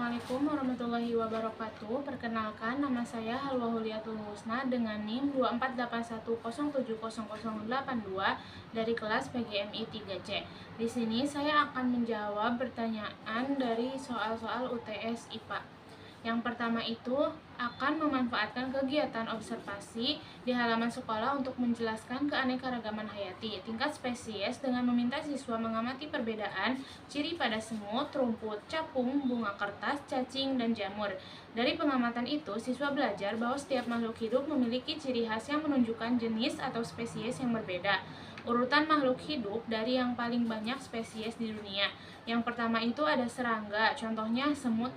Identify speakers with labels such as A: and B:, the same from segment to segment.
A: Assalamualaikum warahmatullahi wabarakatuh. Perkenalkan, nama saya Halwa Huliatul Husna dengan NIM 2481070082 dari kelas PGMI 3C. Di sini saya akan menjawab pertanyaan dari soal-soal UTS IPA. Yang pertama itu akan memanfaatkan kegiatan observasi di halaman sekolah untuk menjelaskan keanekaragaman hayati tingkat spesies dengan meminta siswa mengamati perbedaan ciri pada semut, rumput, capung, bunga kertas, cacing, dan jamur. Dari pengamatan itu, siswa belajar bahwa setiap makhluk hidup memiliki ciri khas yang menunjukkan jenis atau spesies yang berbeda. Urutan makhluk hidup dari yang paling banyak spesies di dunia. Yang pertama itu ada serangga, contohnya semut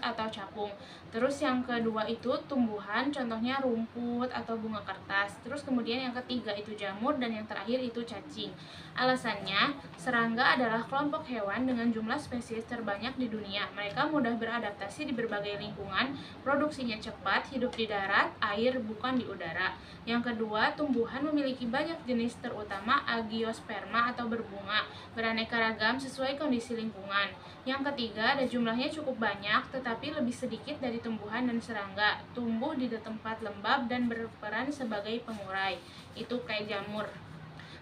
A: atau capung. Terus yang kedua itu tumbuhan, contohnya rumput atau bunga kertas. Terus kemudian yang ketiga itu jamur, dan yang terakhir itu cacing. Alasannya, serangga adalah kelompok hewan dengan jumlah spesies terbanyak di dunia. Mereka mudah beradaptasi di berbagai lingkungan, produksinya cepat, hidup di darat, air, bukan di udara. Yang kedua, tumbuhan memiliki banyak jenis, terutama Angiosperma atau berbunga, beraneka ragam sesuai kondisi lingkungan. Yang ketiga, ada jumlahnya cukup banyak, tetapi lebih sedikit dari tumbuhan dan serangga, tumbuh di tempat lembab dan berperan sebagai pengurai. Itu kayak jamur.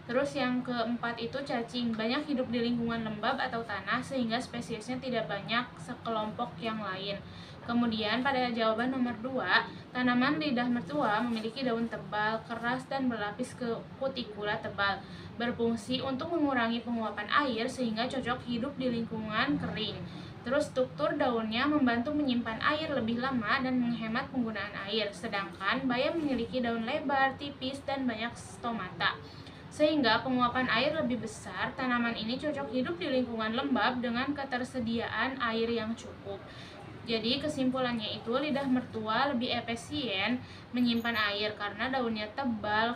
A: Terus yang keempat itu cacing, banyak hidup di lingkungan lembab atau tanah sehingga spesiesnya tidak banyak sekelompok yang lain. Kemudian pada jawaban nomor 2, tanaman lidah mertua memiliki daun tebal, keras, dan berlapis ke kutikula tebal, berfungsi untuk mengurangi penguapan air sehingga cocok hidup di lingkungan kering. Terus struktur daunnya membantu menyimpan air lebih lama dan menghemat penggunaan air, sedangkan bayam memiliki daun lebar, tipis, dan banyak stomata. Sehingga penguapan air lebih besar, tanaman ini cocok hidup di lingkungan lembab dengan ketersediaan air yang cukup. Jadi kesimpulannya itu lidah mertua lebih efisien menyimpan air karena daunnya tebal,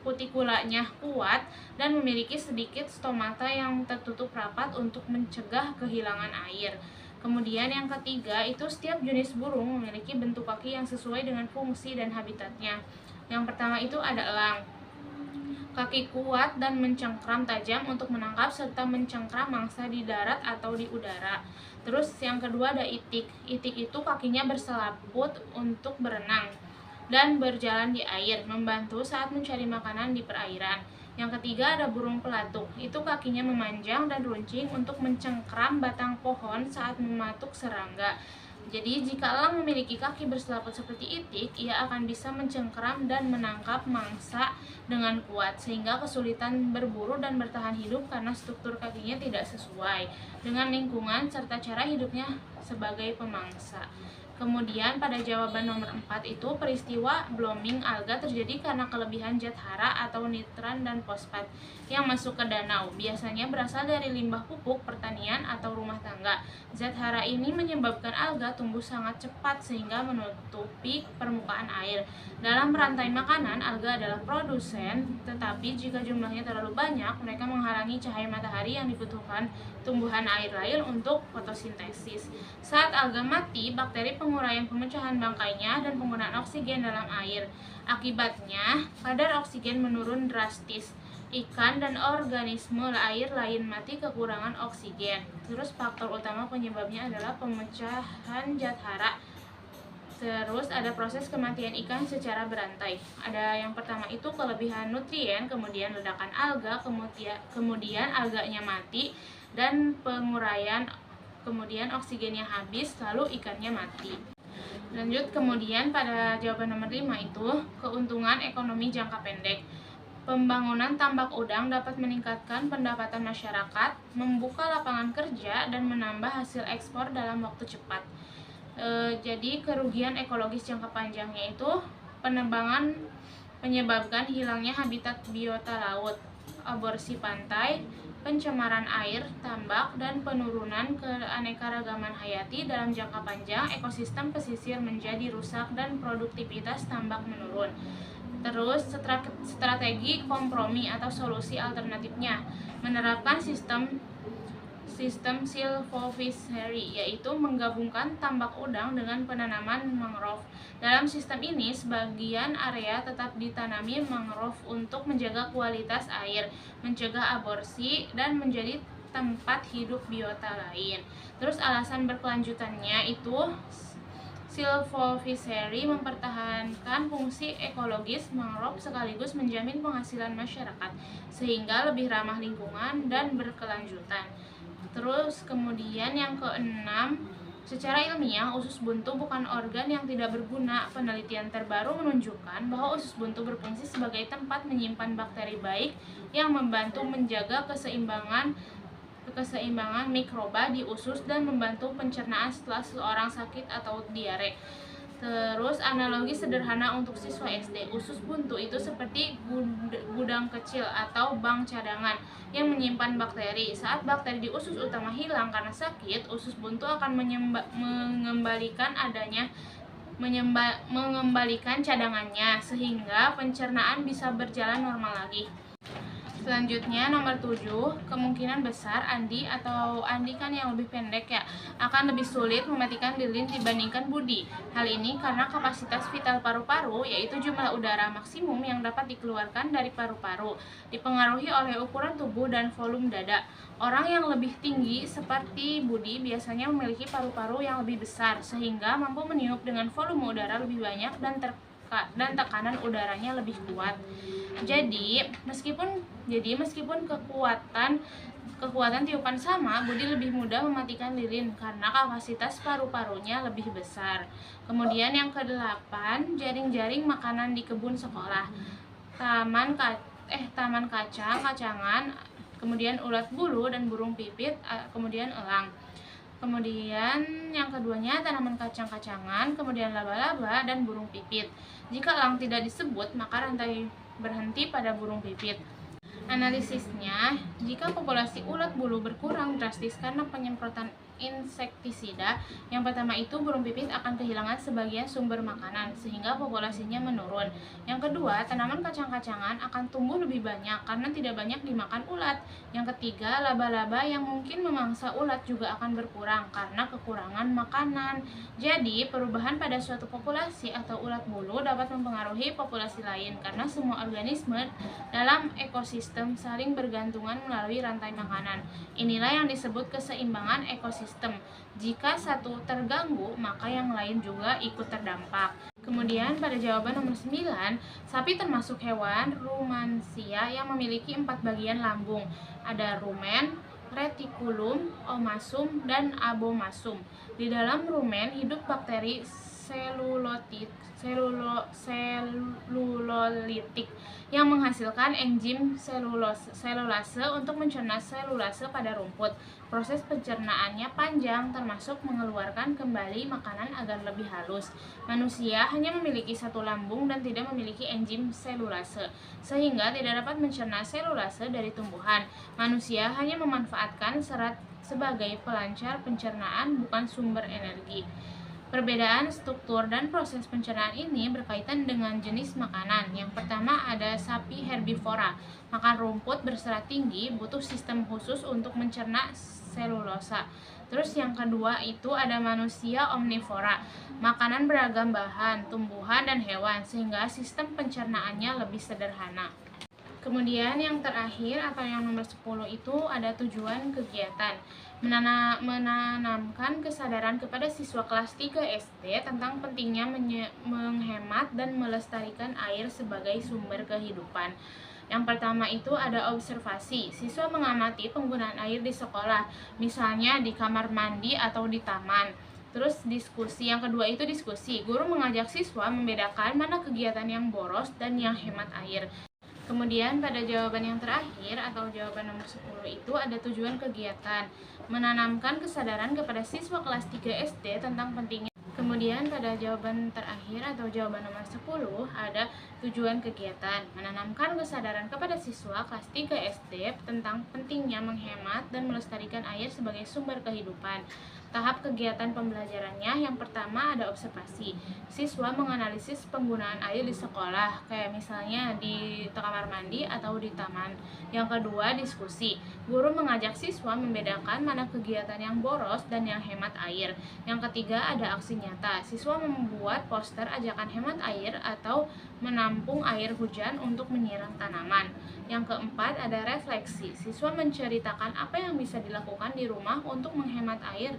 A: kutikulanya kuat, dan memiliki sedikit stomata yang tertutup rapat untuk mencegah kehilangan air. Kemudian yang ketiga itu setiap jenis burung memiliki bentuk kaki yang sesuai dengan fungsi dan habitatnya. Yang pertama itu ada elang. Kaki kuat dan mencengkram tajam untuk menangkap serta mencengkram mangsa di darat atau di udara. Terus yang kedua ada itik. Itik itu kakinya berselaput untuk berenang dan berjalan di air, membantu saat mencari makanan di perairan. Yang ketiga ada burung pelatuk. Itu kakinya memanjang dan runcing untuk mencengkram batang pohon saat mematuk serangga. Jadi jika elang memiliki kaki berselaput seperti itik, ia akan bisa mencengkeram dan menangkap mangsa dengan kuat, sehingga kesulitan berburu dan bertahan hidup karena struktur kakinya tidak sesuai dengan lingkungan serta cara hidupnya sebagai pemangsa. Kemudian pada jawaban nomor 4 itu peristiwa blooming alga terjadi karena kelebihan zat hara atau nitrat dan fosfat yang masuk ke danau. Biasanya berasal dari limbah pupuk, pertanian, atau rumah tangga. Zat hara ini menyebabkan alga tumbuh sangat cepat sehingga menutupi permukaan air. Dalam rantai makanan, alga adalah produsen, tetapi jika jumlahnya terlalu banyak, mereka menghalangi cahaya matahari yang dibutuhkan tumbuhan air lain untuk fotosintesis. Saat alga mati, bakteri penguraian pemecahan bangkainya dan penggunaan oksigen dalam air. Akibatnya, kadar oksigen menurun drastis. Ikan dan organisme air lain mati kekurangan oksigen. Terus faktor utama penyebabnya adalah pemecahan zat hara. Terus ada proses kematian ikan secara berantai. Ada yang pertama itu kelebihan nutrien, kemudian ledakan alga, kemudian alganya mati dan penguraian, kemudian oksigennya habis, lalu ikannya mati. Lanjut, kemudian pada jawaban nomor 5 itu keuntungan ekonomi jangka pendek. Pembangunan tambak udang dapat meningkatkan pendapatan masyarakat, membuka lapangan kerja, dan menambah hasil ekspor dalam waktu cepat. Jadi kerugian ekologis jangka panjangnya itu penebangan menyebabkan hilangnya habitat biota laut, aborsi pantai, pencemaran air tambak, dan penurunan keanekaragaman hayati. Dalam jangka panjang, ekosistem pesisir menjadi rusak dan produktivitas tambak menurun. Terus strategi kompromi atau solusi alternatifnya menerapkan sistem silvofishery, yaitu menggabungkan tambak udang dengan penanaman mangrove. Dalam sistem ini, sebagian area tetap ditanami mangrove untuk menjaga kualitas air, mencegah aborsi, dan menjadi tempat hidup biota lain. Terus alasan berkelanjutannya itu silvofishery mempertahankan fungsi ekologis mangrove sekaligus menjamin penghasilan masyarakat sehingga lebih ramah lingkungan dan berkelanjutan. Terus kemudian yang keenam, secara ilmiah usus buntu bukan organ yang tidak berguna. Penelitian terbaru menunjukkan bahwa usus buntu berfungsi sebagai tempat menyimpan bakteri baik yang membantu menjaga keseimbangan mikroba di usus dan membantu pencernaan setelah seseorang sakit atau diare. Terus analogi sederhana untuk siswa SD, usus buntu itu seperti gudang kecil atau bank cadangan yang menyimpan bakteri. Saat bakteri di usus utama hilang karena sakit, usus buntu akan mengembalikan cadangannya sehingga pencernaan bisa berjalan normal lagi. Selanjutnya nomor 7, kemungkinan besar Andi kan yang lebih pendek ya, akan lebih sulit mematikan lilin dibandingkan Budi. Hal ini karena kapasitas vital paru-paru, yaitu jumlah udara maksimum yang dapat dikeluarkan dari paru-paru, dipengaruhi oleh ukuran tubuh dan volume dada. Orang yang lebih tinggi seperti Budi biasanya memiliki paru-paru yang lebih besar sehingga mampu meniup dengan volume udara lebih banyak dan tekanan udaranya lebih kuat. Jadi meskipun kekuatan tiupan sama, Budi lebih mudah mematikan lilin karena kapasitas paru-parunya lebih besar. Kemudian yang ke-8, jaring-jaring makanan di kebun sekolah. Taman kacang-kacangan, kemudian ulat bulu dan burung pipit, kemudian elang. Kemudian yang keduanya tanaman kacang-kacangan, kemudian laba-laba dan burung pipit. Jika elang tidak disebut, maka rantai berhenti pada burung pipit. Analisisnya, jika populasi ulat bulu berkurang drastis karena penyemprotan insektisida, yang pertama itu burung pipit akan kehilangan sebagian sumber makanan sehingga populasinya menurun. Yang kedua, tanaman kacang-kacangan akan tumbuh lebih banyak karena tidak banyak dimakan ulat. Yang ketiga, laba-laba yang mungkin memangsa ulat juga akan berkurang karena kekurangan makanan. Jadi, perubahan pada suatu populasi atau ulat bulu dapat mempengaruhi populasi lain karena semua organisme dalam ekosistem saling bergantungan melalui rantai makanan. Inilah yang disebut keseimbangan ekosistem. Jika satu terganggu, maka yang lain juga ikut terdampak. Kemudian pada jawaban nomor 9, sapi termasuk hewan rumensia yang memiliki 4 bagian lambung. Ada rumen, retikulum, omasum, dan abomasum. Di dalam rumen hidup bakteri selulolitik yang menghasilkan enzim selulase untuk mencerna selulase pada rumput. Proses pencernaannya panjang, termasuk mengeluarkan kembali makanan agar lebih halus. Manusia hanya memiliki satu lambung dan tidak memiliki enzim selulase, sehingga tidak dapat mencerna selulase dari tumbuhan. Manusia hanya memanfaatkan serat sebagai pelancar pencernaan, bukan sumber energi. Perbedaan struktur dan proses pencernaan ini berkaitan dengan jenis makanan. Yang pertama ada sapi herbivora, makan rumput berserat tinggi, butuh sistem khusus untuk mencerna selulosa. Terus yang kedua itu ada manusia omnivora, makanan beragam bahan, tumbuhan dan hewan, sehingga sistem pencernaannya lebih sederhana. Kemudian yang terakhir atau yang nomor 10 itu ada tujuan kegiatan. Menanamkan kesadaran kepada siswa kelas 3 SD tentang pentingnya menghemat dan melestarikan air sebagai sumber kehidupan. Yang pertama itu ada observasi. Siswa mengamati penggunaan air di sekolah, misalnya di kamar mandi atau di taman. Terus diskusi, yang kedua itu diskusi. Guru mengajak siswa membedakan mana kegiatan yang boros dan yang hemat air. Kemudian pada jawaban yang terakhir atau jawaban nomor 10 itu ada tujuan kegiatan. Menanamkan kesadaran kepada siswa kelas 3 SD tentang pentingnya. Kemudian pada jawaban terakhir atau jawaban nomor 10 ada tujuan kegiatan. Menanamkan kesadaran kepada siswa kelas 3 SD tentang pentingnya menghemat dan melestarikan air sebagai sumber kehidupan. Tahap kegiatan pembelajarannya yang pertama ada observasi. Siswa menganalisis penggunaan air di sekolah, kayak misalnya di kamar mandi atau di taman. Yang kedua, diskusi. Guru mengajak siswa membedakan mana kegiatan yang boros dan yang hemat air. Yang ketiga, ada aksi nyata. Siswa membuat poster ajakan hemat air atau menampung air hujan untuk menyiram tanaman. Yang keempat, ada refleksi. Siswa menceritakan apa yang bisa dilakukan di rumah untuk menghemat air.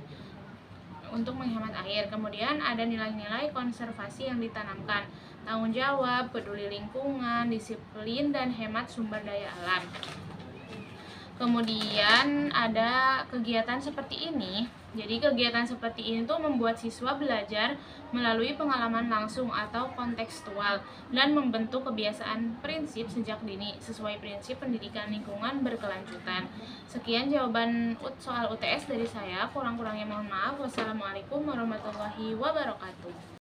A: Kemudian ada nilai-nilai konservasi yang ditanamkan, tanggung jawab, peduli lingkungan, disiplin, dan hemat sumber daya alam. Kemudian ada kegiatan seperti ini. Jadi kegiatan seperti ini tuh membuat siswa belajar melalui pengalaman langsung atau kontekstual dan membentuk kebiasaan prinsip sejak dini sesuai prinsip pendidikan lingkungan berkelanjutan. Sekian jawaban soal UTS dari saya. Kurang-kurangnya mohon maaf. Wassalamualaikum warahmatullahi wabarakatuh.